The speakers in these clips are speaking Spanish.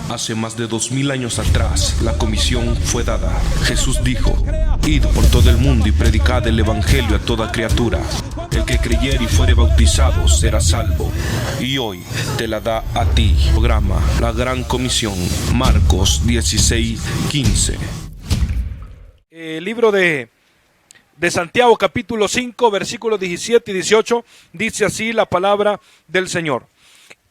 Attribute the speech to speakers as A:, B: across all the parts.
A: Hace más de 2000 años atrás, la comisión fue dada. Jesús dijo: id por todo el mundo y predicad el evangelio a toda criatura. El que creyere y fuere bautizado será salvo. Y hoy te la da a ti. Programa La Gran Comisión, Marcos 16:15.
B: Libro de Santiago, capítulo 5, versículos 17 y 18, dice así la palabra del Señor.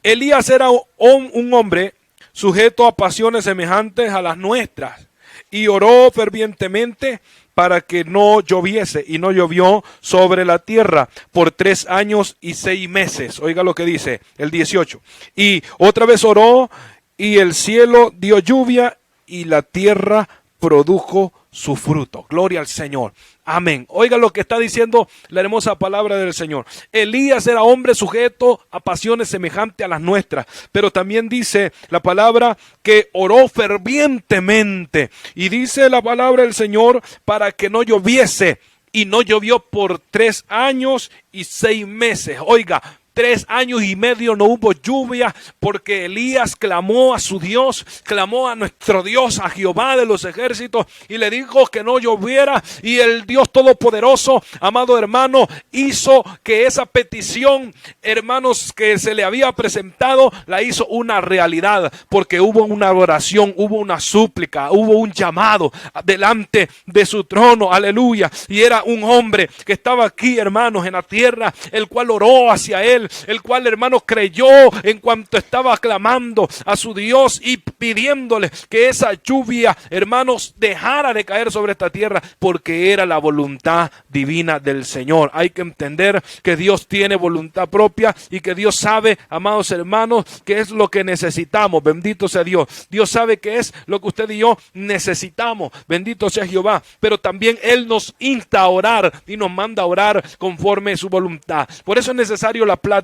B: Elías era un hombre sujeto a pasiones semejantes a las nuestras, y oró fervientemente para que no lloviese, y no llovió sobre la tierra por 3 años y 6 meses. Oiga lo que dice el 18. Y otra vez oró, y el cielo dio lluvia, y la tierra produjo su fruto. Gloria al Señor. Amén. Oiga lo que está diciendo la hermosa palabra del Señor. Elías era hombre sujeto a pasiones semejantes a las nuestras, pero también dice la palabra que oró fervientemente. Y dice la palabra del Señor para que no lloviese, y no llovió por 3 años y 6 meses. Oiga, 3 años y medio no hubo lluvia porque Elías clamó a su Dios, clamó a nuestro Dios, a Jehová de los ejércitos, y le dijo que no lloviera, y el Dios Todopoderoso, amado hermano, hizo que esa petición, hermanos, que se le había presentado, la hizo una realidad, porque hubo una oración, hubo una súplica, hubo un llamado delante de su trono, aleluya, y era un hombre que estaba aquí, hermanos, en la tierra, el cual oró hacia él, el cual, hermanos, creyó en cuanto estaba clamando a su Dios y pidiéndole que esa lluvia, hermanos, dejara de caer sobre esta tierra, porque era la voluntad divina del Señor. Hay que entender que Dios tiene voluntad propia y que Dios sabe, amados hermanos, qué es lo que necesitamos. Bendito sea Dios. Dios sabe qué es lo que usted y yo necesitamos. Bendito sea Jehová. Pero también Él nos insta a orar y nos manda a orar conforme a su voluntad. Por eso es necesario la plática,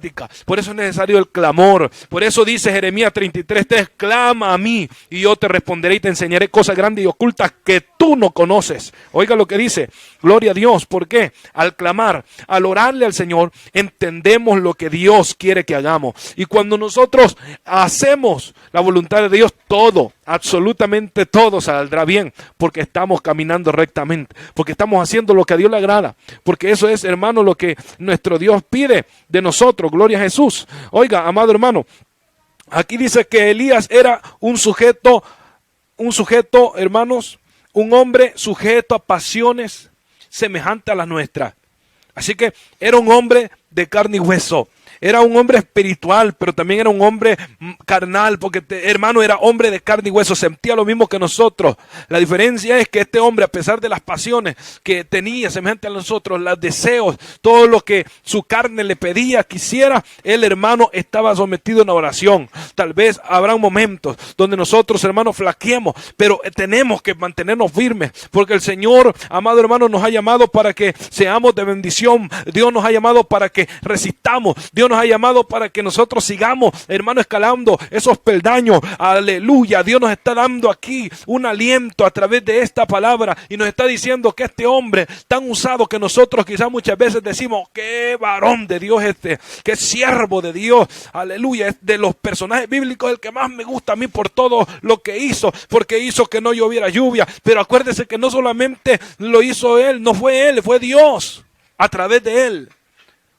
B: por eso es necesario el clamor. Por eso dice Jeremías 33:3: clama a mí y yo te responderé y te enseñaré cosas grandes y ocultas que tú no conoces. Oiga lo que dice, gloria a Dios. ¿Por qué? Al clamar, al orarle al Señor, entendemos lo que Dios quiere que hagamos. Y cuando nosotros hacemos la voluntad de Dios, todo, absolutamente todo saldrá bien, porque estamos caminando rectamente, porque estamos haciendo lo que a Dios le agrada, porque eso es, hermano, lo que nuestro Dios pide de nosotros. Gloria a Jesús. Oiga, amado hermano, aquí dice que Elías era un sujeto, hermanos, un hombre sujeto a pasiones semejantes a las nuestras. Así que era un hombre de carne y hueso. Era un hombre espiritual, pero también era un hombre carnal, porque hermano, era hombre de carne y hueso, sentía lo mismo que nosotros. La diferencia es que este hombre, a pesar de las pasiones que tenía semejante a nosotros, los deseos, todo lo que su carne le pedía, quisiera, el hermano estaba sometido a una oración. Tal vez habrá momentos donde nosotros, hermanos, flaqueemos, pero tenemos que mantenernos firmes, porque el Señor, amado hermano, nos ha llamado para que seamos de bendición. Dios nos ha llamado para que resistamos. Dios nos ha llamado para que nosotros sigamos, hermano, escalando esos peldaños. Aleluya. Dios nos está dando aquí un aliento a través de esta palabra y nos está diciendo que este hombre tan usado, que nosotros quizás muchas veces decimos: qué varón de Dios qué siervo de Dios, aleluya, es de los personajes bíblicos el que más me gusta a mí por todo lo que hizo, porque hizo que no lloviera lluvia. Pero acuérdese que no solamente lo hizo él, no fue él, fue Dios a través de él.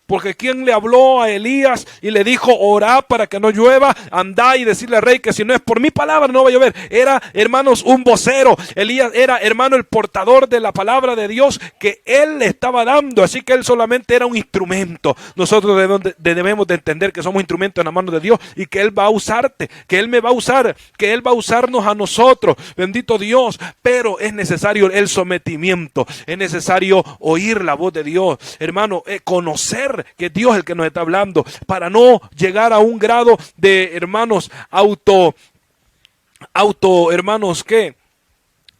B: Porque ¿quién le habló a Elías y le dijo: orá para que no llueva, andá y decirle al rey que si no es por mi palabra no va a llover? Era, hermanos, un vocero. Elías era, hermano, el portador de la palabra de Dios que él le estaba dando. Así que él solamente era un instrumento. Nosotros debemos de entender que somos instrumentos en la mano de Dios y que Él va a usarte, que Él me va a usar, que Él va a usarnos a nosotros. Bendito Dios. Pero es necesario el sometimiento, es necesario oír la voz de Dios, hermano, conocer que Dios es el que nos está hablando, para no llegar a un grado de, hermanos, hermanos, que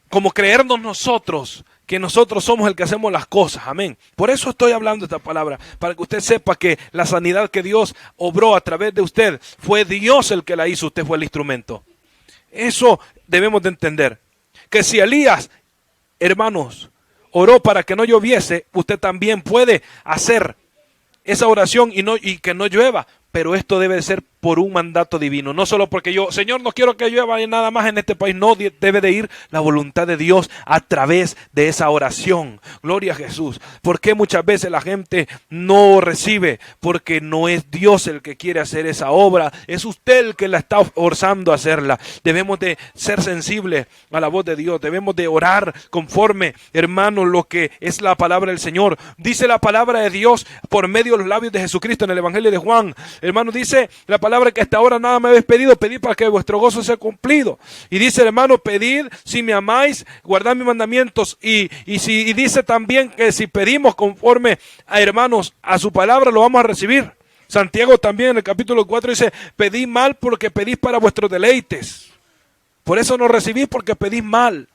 B: como creernos nosotros que nosotros somos el que hacemos las cosas. Amén. Por eso estoy hablando esta palabra, para que usted sepa que la sanidad que Dios obró a través de usted, fue Dios el que la hizo, usted fue el instrumento. Eso debemos de entender, que si Elías, hermanos, oró para que no lloviese, usted también puede hacer esa oración y que no llueva. Pero esto debe ser por un mandato divino, no solo porque yo, Señor, no quiero que llueva nada más en este país. No, debe de ir la voluntad de Dios a través de esa oración. Gloria a Jesús. ¿Por qué muchas veces la gente no recibe? Porque no es Dios el que quiere hacer esa obra, es usted el que la está forzando a hacerla. Debemos de ser sensibles a la voz de Dios, debemos de orar conforme, hermano, lo que es la palabra del Señor. Dice la palabra de Dios por medio de los labios de Jesucristo en el Evangelio de Juan. Hermano, dice la palabra que hasta ahora nada me habéis pedido, pedid para que vuestro gozo sea cumplido. Y dice, hermano, pedid si me amáis, guardad mis mandamientos. Y dice también que si pedimos conforme a, hermanos, a su palabra, lo vamos a recibir. Santiago también en el capítulo 4 dice, pedid mal porque pedís para vuestros deleites. Por eso no recibís, porque pedís mal.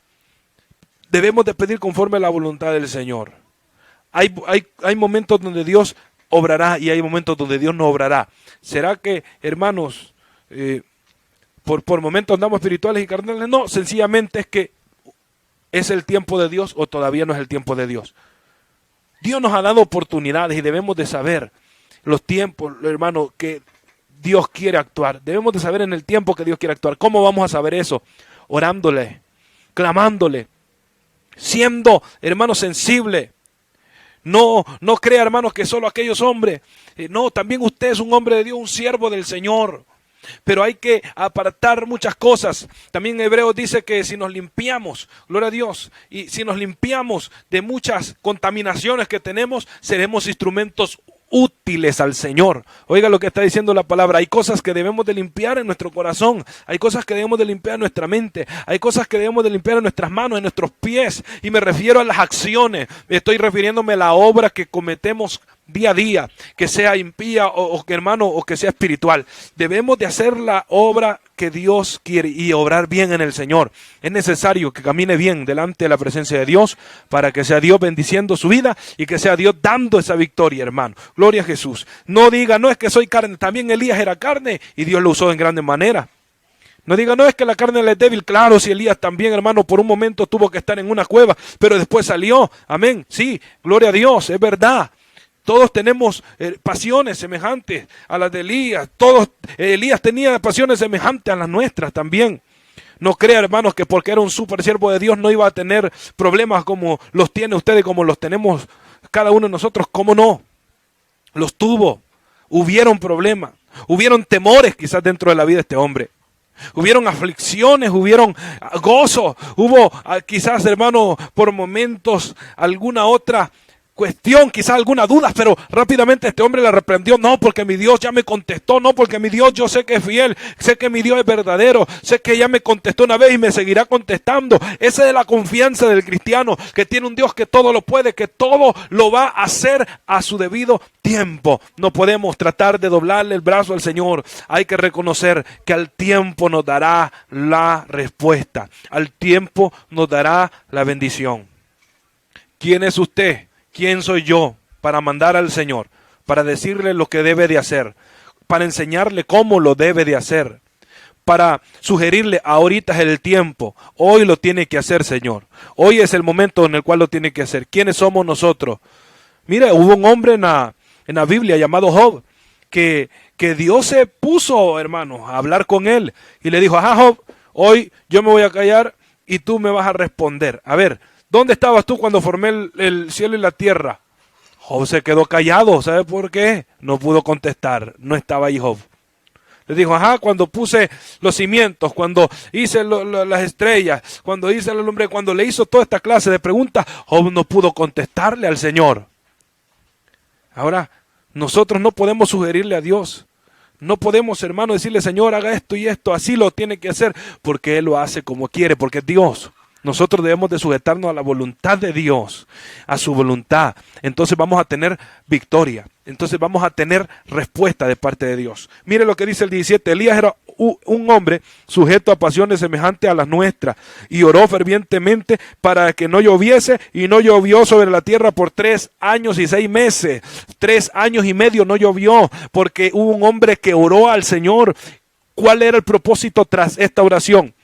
B: Debemos de pedir conforme a la voluntad del Señor. Hay momentos donde Dios obrará y hay momentos donde Dios no obrará. ¿Será que, hermanos, por momentos andamos espirituales y carnales? No, sencillamente es que es el tiempo de Dios o todavía no es el tiempo de Dios. Dios nos ha dado oportunidades y debemos de saber los tiempos, hermano, que Dios quiere actuar. Debemos de saber en el tiempo que Dios quiere actuar. ¿Cómo vamos a saber eso? Orándole, clamándole, siendo, hermano, sensible. No crea, hermanos, que solo aquellos hombres. No, también usted es un hombre de Dios, un siervo del Señor. Pero hay que apartar muchas cosas. También Hebreos dice que si nos limpiamos, gloria a Dios, y si nos limpiamos de muchas contaminaciones que tenemos, seremos instrumentos útiles al Señor. Oiga lo que está diciendo la palabra. Hay cosas que debemos de limpiar en nuestro corazón, hay cosas que debemos de limpiar en nuestra mente, hay cosas que debemos de limpiar en nuestras manos, en nuestros pies, y me refiero a las acciones. Estoy refiriéndome a la obra que cometemos día a día, que sea impía o que, hermano, o que sea espiritual. Debemos de hacer la obra que Dios quiere y obrar bien en el Señor. Es necesario que camine bien delante de la presencia de Dios para que sea Dios bendiciendo su vida y que sea Dios dando esa victoria, hermano. Gloria a Jesús. No diga, no es que soy carne, también Elías era carne y Dios lo usó en grande manera. No diga, no es que la carne le es débil. Claro, si Elías también, hermano, por un momento tuvo que estar en una cueva, pero después salió. Amén. Sí, gloria a Dios, es verdad. Todos tenemos pasiones semejantes a las de Elías. Elías tenía pasiones semejantes a las nuestras también. No crea, hermanos, que porque era un super siervo de Dios no iba a tener problemas como los tiene usted y como los tenemos cada uno de nosotros. ¿Cómo no? Los tuvo. Hubieron problemas. Hubieron temores quizás dentro de la vida de este hombre. Hubieron aflicciones, hubieron gozo. Hubo quizás, hermano, por momentos alguna otra cuestión, quizás alguna duda, pero rápidamente este hombre le reprendió. No, porque mi Dios ya me contestó. No, porque mi Dios yo sé que es fiel, sé que mi Dios es verdadero, sé que ya me contestó una vez y me seguirá contestando. Esa es la confianza del cristiano, que tiene un Dios que todo lo puede, que todo lo va a hacer a su debido tiempo. No podemos tratar de doblarle el brazo al Señor. Hay que reconocer que al tiempo nos dará la respuesta, al tiempo nos dará la bendición. ¿Quién es usted? ¿Quién soy yo para mandar al Señor, para decirle lo que debe de hacer, para enseñarle cómo lo debe de hacer, para sugerirle ahorita es el tiempo, hoy lo tiene que hacer, Señor, hoy es el momento en el cual lo tiene que hacer? ¿Quiénes somos nosotros? Mire, hubo un hombre en la Biblia llamado Job, que Dios se puso, hermano, a hablar con él y le dijo, ajá, Job, hoy yo me voy a callar y tú me vas a responder. A ver, ¿dónde estabas tú cuando formé el cielo y la tierra? Job se quedó callado. ¿Sabe por qué? No pudo contestar. No estaba ahí Job. Le dijo, ajá, cuando puse los cimientos, cuando hice las estrellas, cuando hice el hombre, cuando le hizo toda esta clase de preguntas, Job no pudo contestarle al Señor. Ahora, nosotros no podemos sugerirle a Dios. No podemos, hermano, decirle, Señor, haga esto y esto, así lo tiene que hacer, porque Él lo hace como quiere, porque es Dios. Nosotros debemos de sujetarnos a la voluntad de Dios, a su voluntad. Entonces vamos a tener victoria. Entonces vamos a tener respuesta de parte de Dios. Mire lo que dice el 17. Elías era un hombre sujeto a pasiones semejantes a las nuestras y oró fervientemente para que no lloviese, y no llovió sobre la tierra por 3 años y 6 meses. 3 años y medio no llovió porque hubo un hombre que oró al Señor. ¿Cuál era el propósito tras esta oración?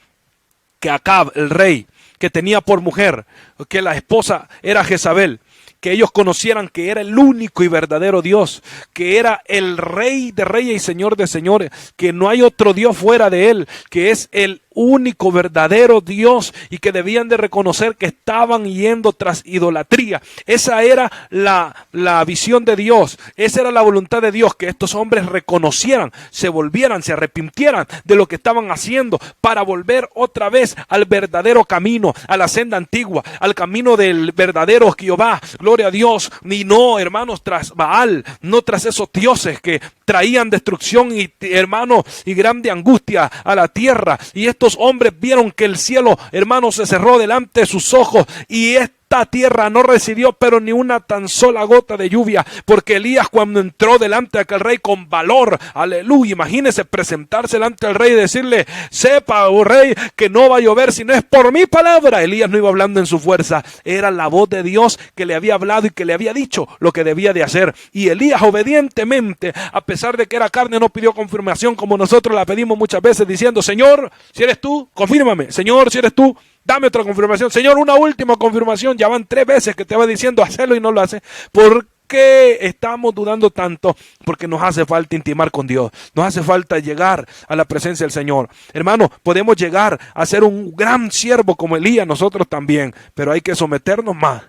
B: Que Acab, el rey, que tenía por mujer, que la esposa era Jezabel, que ellos conocieran que era el único y verdadero Dios, que era el Rey de reyes y Señor de señores, que no hay otro Dios fuera de Él, que es el único verdadero Dios y que debían de reconocer que estaban yendo tras idolatría. Esa era la visión de Dios, esa era la voluntad de Dios, que estos hombres reconocieran, se volvieran, se arrepintieran de lo que estaban haciendo para volver otra vez al verdadero camino, a la senda antigua, al camino del verdadero Jehová. Gloria a Dios. Y no, hermanos, tras Baal, no tras esos dioses que traían destrucción y, hermanos, y grande angustia a la tierra. Y estos hombres vieron que el cielo, hermanos, se cerró delante de sus ojos y esta tierra no recibió pero ni una tan sola gota de lluvia, porque Elías, cuando entró delante de aquel rey con valor, aleluya, imagínese presentarse delante del rey y decirle: sepa, oh rey, que no va a llover si no es por mi palabra. Elías no iba hablando en su fuerza, era la voz de Dios que le había hablado y que le había dicho lo que debía de hacer. Y Elías obedientemente, a pesar de que era carne, no pidió confirmación como nosotros la pedimos muchas veces, diciendo: Señor, si eres tú, confírmame. Señor, si eres tú, dame otra confirmación. Señor, una última confirmación. Ya van 3 veces que te va diciendo hacerlo y no lo hace. ¿Por qué estamos dudando tanto? Porque nos hace falta intimar con Dios. Nos hace falta llegar a la presencia del Señor. Hermano, podemos llegar a ser un gran siervo como Elías, nosotros también. Pero hay que someternos más.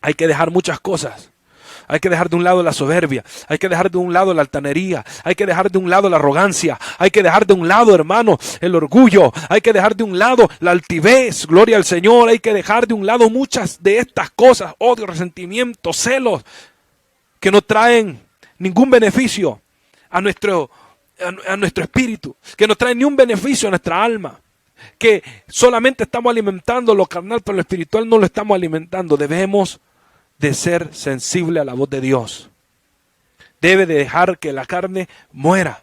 B: Hay que dejar muchas cosas. Hay que dejar de un lado la soberbia, hay que dejar de un lado la altanería, hay que dejar de un lado la arrogancia, hay que dejar de un lado, hermano, el orgullo, hay que dejar de un lado la altivez, gloria al Señor, hay que dejar de un lado muchas de estas cosas, odio, resentimiento, celos, que no traen ningún beneficio a nuestro espíritu, que no traen ni un beneficio a nuestra alma. Que solamente estamos alimentando lo carnal, pero lo espiritual no lo estamos alimentando. Debemos de ser sensible a la voz de Dios. Debe de dejar que la carne muera.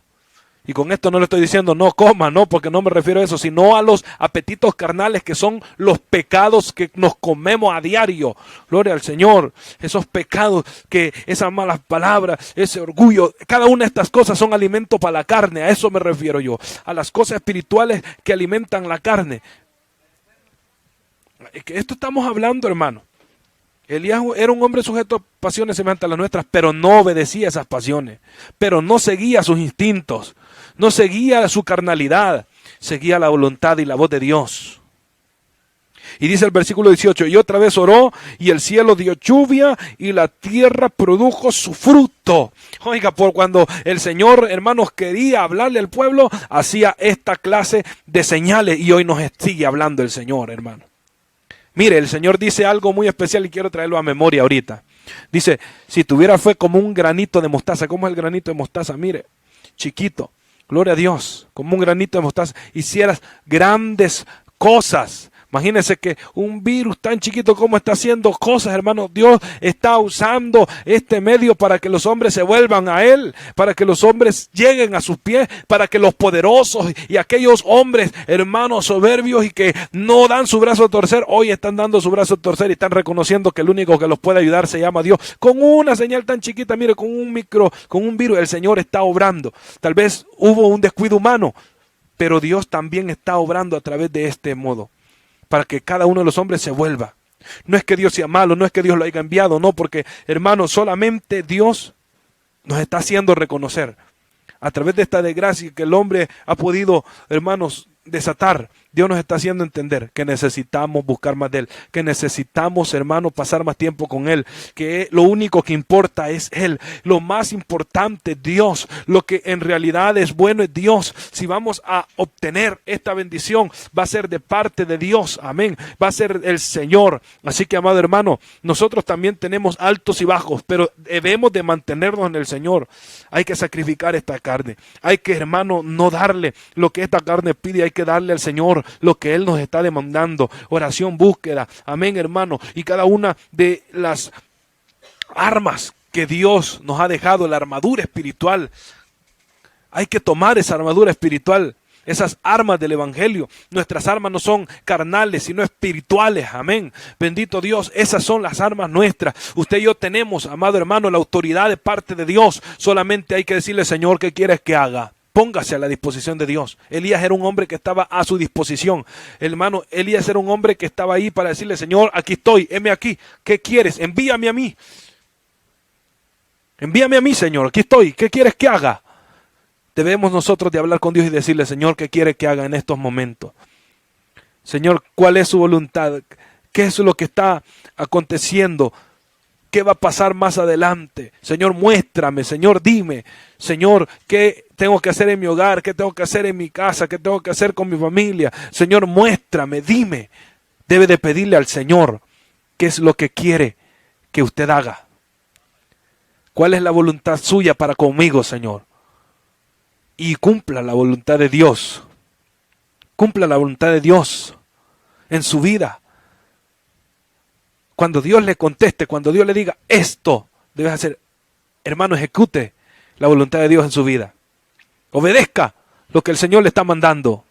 B: Y con esto no le estoy diciendo no coma, no, porque no me refiero a eso, sino a los apetitos carnales, que son los pecados que nos comemos a diario. Gloria al Señor. Esos pecados, que esas malas palabras, ese orgullo, cada una de estas cosas son alimento para la carne. A eso me refiero yo, a las cosas espirituales que alimentan la carne. Esto estamos hablando, hermano. Elías era un hombre sujeto a pasiones semejantes a las nuestras, pero no obedecía a esas pasiones, pero no seguía sus instintos, no seguía su carnalidad, seguía la voluntad y la voz de Dios. Y dice el versículo 18, y otra vez oró, y el cielo dio lluvia, y la tierra produjo su fruto. Oiga, por cuando el Señor, hermanos, quería hablarle al pueblo, hacía esta clase de señales, y hoy nos sigue hablando el Señor, hermano. Mire, el Señor dice algo muy especial y quiero traerlo a memoria ahorita. Dice, si tuviera fe como un granito de mostaza. ¿Cómo es el granito de mostaza? Mire, chiquito, gloria a Dios, como un granito de mostaza. Hicieras grandes cosas. Imagínense que un virus tan chiquito como está haciendo cosas, hermano. Dios está usando este medio para que los hombres se vuelvan a Él, para que los hombres lleguen a sus pies, para que los poderosos y aquellos hombres, hermanos, soberbios y que no dan su brazo a torcer, hoy están dando su brazo a torcer y están reconociendo que el único que los puede ayudar se llama Dios. Con una señal tan chiquita, mire, con un virus, el Señor está obrando. Tal vez hubo un descuido humano, pero Dios también está obrando a través de este modo, para que cada uno de los hombres se vuelva. No es que Dios sea malo, no es que Dios lo haya enviado, no, porque, hermanos, solamente Dios nos está haciendo reconocer, a través de esta desgracia que el hombre ha podido, hermanos, desatar. Dios nos está haciendo entender que necesitamos buscar más de Él, que necesitamos, hermanos, pasar más tiempo con Él, que lo único que importa es Él, lo más importante es Dios, lo que en realidad es bueno es Dios. Si vamos a obtener esta bendición, va a ser de parte de Dios, amén, va a ser el Señor. Así que, amado hermano, nosotros también tenemos altos y bajos, pero debemos de mantenernos en el Señor. Hay que sacrificar esta carne, hay que, hermano, no darle lo que esta carne pide, hay que darle al Señor lo que Él nos está demandando. Oración, búsqueda, amén, hermano. Y cada una de las armas que Dios nos ha dejado, la armadura espiritual, hay que tomar esa armadura espiritual, esas armas del Evangelio. Nuestras armas no son carnales, sino espirituales, amén. Bendito Dios, esas son las armas nuestras. Usted y yo tenemos, amado hermano, la autoridad de parte de Dios. Solamente hay que decirle, Señor, ¿qué quieres que haga? Póngase a la disposición de Dios. Elías era un hombre que estaba a su disposición. Hermano, Elías era un hombre que estaba ahí para decirle, Señor, aquí estoy, heme aquí. ¿Qué quieres? Envíame a mí. Envíame a mí, Señor, aquí estoy. ¿Qué quieres que haga? Debemos nosotros de hablar con Dios y decirle, Señor, ¿qué quiere que haga en estos momentos? Señor, ¿cuál es su voluntad? ¿Qué es lo que está aconteciendo? ¿Qué va a pasar más adelante? Señor, muéstrame, Señor, dime. Señor, ¿qué tengo que hacer en mi hogar? ¿Qué tengo que hacer en mi casa? ¿Qué tengo que hacer con mi familia? Señor, muéstrame, dime. Debe de pedirle al Señor qué es lo que quiere que usted haga. ¿Cuál es la voluntad suya para conmigo, Señor? Y cumpla la voluntad de Dios. Cumpla la voluntad de Dios en su vida. Cuando Dios le conteste, cuando Dios le diga esto, debes hacer, hermano, ejecute la voluntad de Dios en su vida. Obedezca lo que el Señor le está mandando.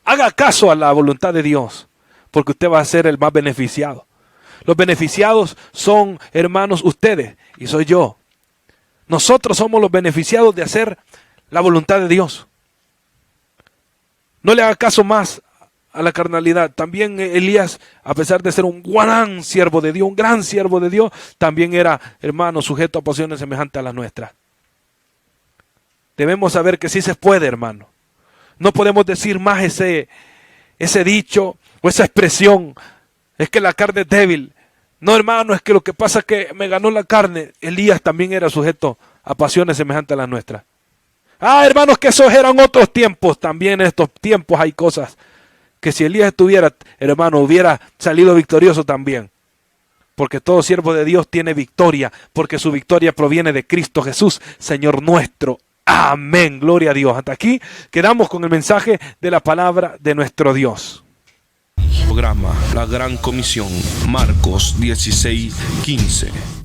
B: Haga caso a la voluntad de Dios, porque usted va a ser el más beneficiado. Los beneficiados son, hermanos, ustedes y soy yo. Nosotros somos los beneficiados de hacer la voluntad de Dios. No le haga caso más a la carnalidad. También Elías, a pesar de ser un gran siervo de Dios, un gran siervo de Dios, también era, hermano, sujeto a pasiones semejantes a las nuestras. Debemos saber que sí se puede, hermano. No podemos decir más ese dicho o esa expresión, es que la carne es débil. No, hermano, es que lo que pasa es que me ganó la carne. Elías también era sujeto a pasiones semejantes a las nuestras. Ah, hermanos, que esos eran otros tiempos. También en estos tiempos hay cosas que si Elías estuviera, hermano, hubiera salido victorioso también. Porque todo siervo de Dios tiene victoria, porque su victoria proviene de Cristo Jesús, Señor nuestro. Amén, gloria a Dios. Hasta aquí quedamos con el mensaje de la palabra de nuestro Dios.
A: Programa La Gran Comisión, Marcos 16:15.